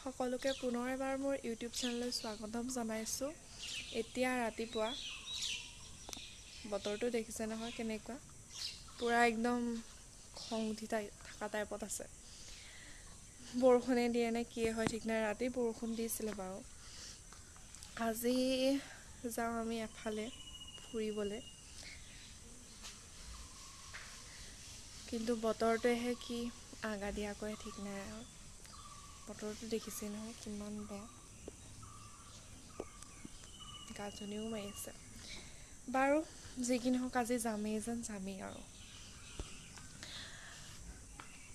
সকলোকে পুনৰ এবাৰ মোৰ ইউটিউব চেনেললৈ স্বাগতম জনাইছোঁ। এতিয়া ৰাতিপুৱা বতৰটো দেখিছে নহয় কেনেকুৱা, পূৰা একদম খং উঠি থকা টাইপত আছে। বৰষুণে দিয়ে নে কিয়ে হয় ঠিক নাই, ৰাতি বৰষুণ দিছিলে বাৰু। আজি যাওঁ আমি এফালে ফুৰিবলৈ, কিন্তু বতৰটোৱেহে কি আগা দিয়াকৈ ঠিক নাই আৰু। বতৰটো দেখিছেই নহয় কিমান বেয়া, গাজনিও মাৰি আছে। বাৰু যি কি নহওক আজি যামেই আৰু।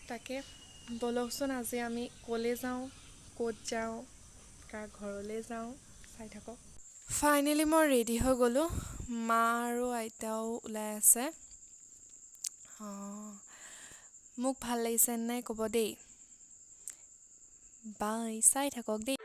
তাকে বলকচোন আজি আমি ক'লৈ যাওঁ, ক'ত যাওঁ, কাৰ ঘৰলৈ যাওঁ, চাই থাকক। ফাইনেলি মই ৰেডি হৈ গ'লোঁ, মা আৰু আইতাও ওলাই আছে। মোক ভাল লাগিছে নাই ক'ব দেই। বাই, চাই থাকক দেই।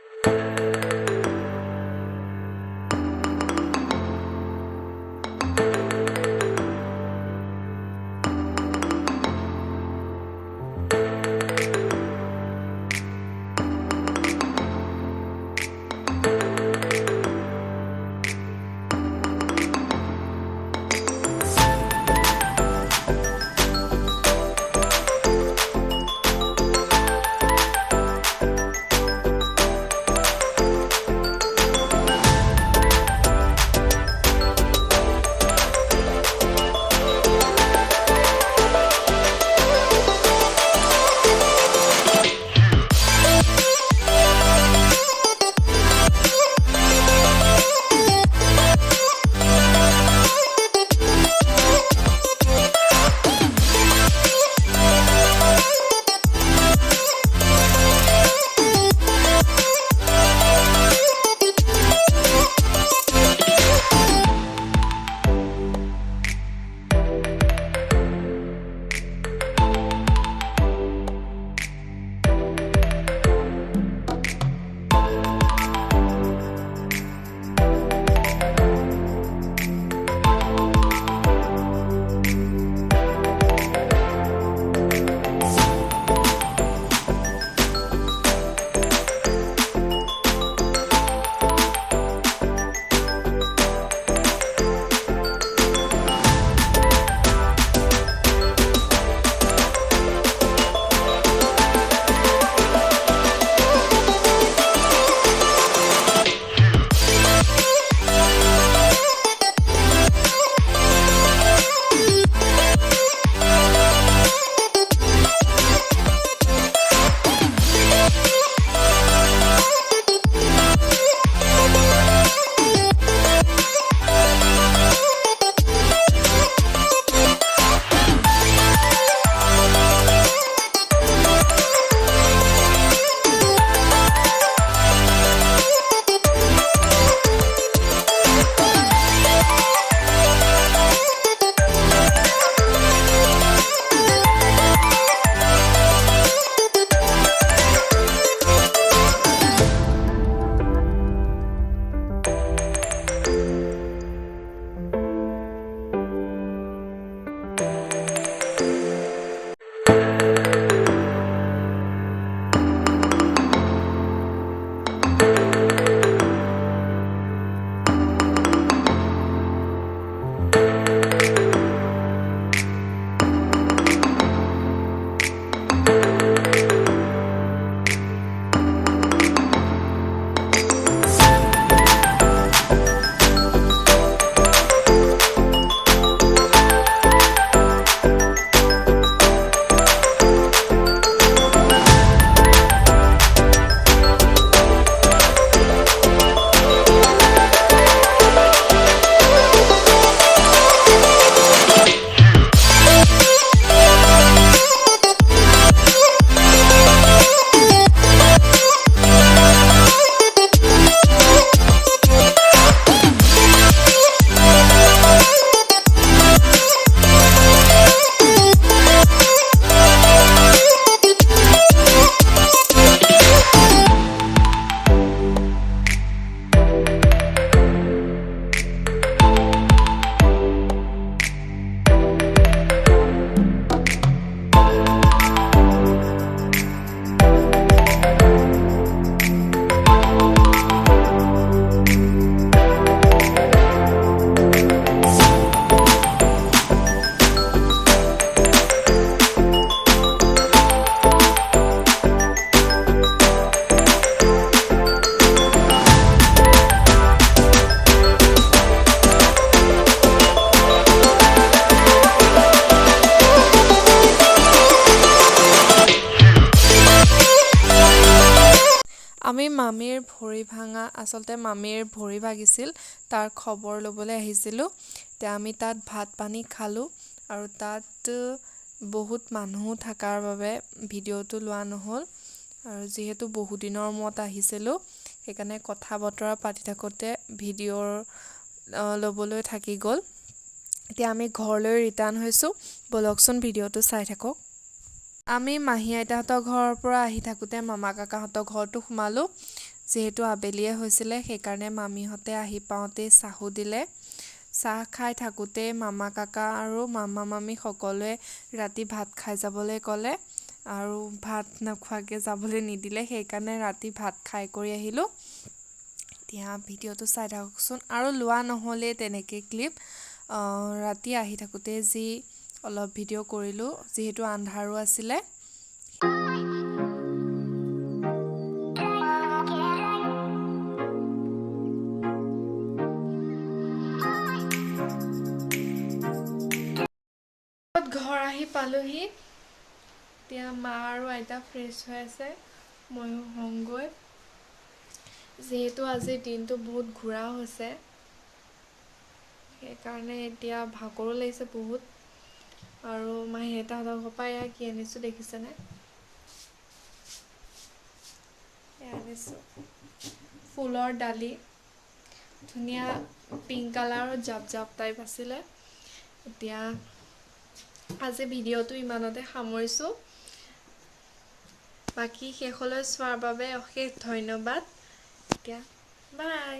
আমি মামীৰ ভৰি ভাঙা আচলতে মামীৰ ভৰি ভাগিছিল তাৰ খবৰ ল'বলৈ আহিছিলোঁ এতিয়া আমি তাত ভাত পানী খালোঁ আৰু তাত বহুত মানুহ থকাৰ বাবে ভিডিঅ'টো লোৱা নহ'ল আৰু যিহেতু বহুদিনৰ মূৰত আহিছিলোঁ সেইকাৰণে কথা বতৰা পাতি থাকোঁতে ভিডিঅ'ৰ ল'বলৈ থাকি গ'ল এতিয়া আমি ঘৰলৈ ৰিটাৰ্ণ হৈছোঁ ব'লকচোন ভিডিঅ'টো চাই থাকক আমি মাহী আইতাহঁতৰ ঘৰৰ পৰা আহি থাকোঁতে মামা কাকাহঁতৰ ঘৰতো সোমালোঁ যিহেতু আবেলিয়ে হৈছিলে সেইকাৰণে মামীহঁতে আহি পাওঁতেই চাহো দিলে চাহ খাই থাকোঁতেই মামা কাকা আৰু মামা মামী সকলোৱে ৰাতি ভাত খাই যাবলৈ ক'লে আৰু ভাত নোখোৱাকৈ যাবলৈ নিদিলে সেইকাৰণে ৰাতি ভাত খাই কৰি আহিলোঁ এতিয়া ভিডিঅ'টো চাই থাককচোন আৰু লোৱা নহ'লেই তেনেকৈ ক্লিপ ৰাতি আহি থাকোঁতে যি অলপ ভিডিঅ' কৰিলোঁ যিহেতু আন্ধাৰো আছিলে ঘৰ আহি পালোহি এতিয়া মা আৰু আইতা ফ্ৰেছ হৈ আছে ময়ো হওঁগৈ যিহেতু আজিৰ দিনটো বহুত ঘূৰা হৈছে সেইকাৰণে এতিয়া ভাগৰো লাগিছে বহুত আৰু মাহী আইতাহঁতৰ ঘৰৰ পৰা এয়া কি আনিছোঁ দেখিছেনে এয়া আনিছোঁ ফুলৰ ডালি ধুনীয়া পিংক কালাৰৰ জাপ জাপ টাইপ আছিলে এতিয়া আজি ভিডিঅ'টো ইমানতে সামৰিছোঁ বাকী শেষলৈ চোৱাৰ বাবে অশেষ ধন্যবাদ এতিয়া বাই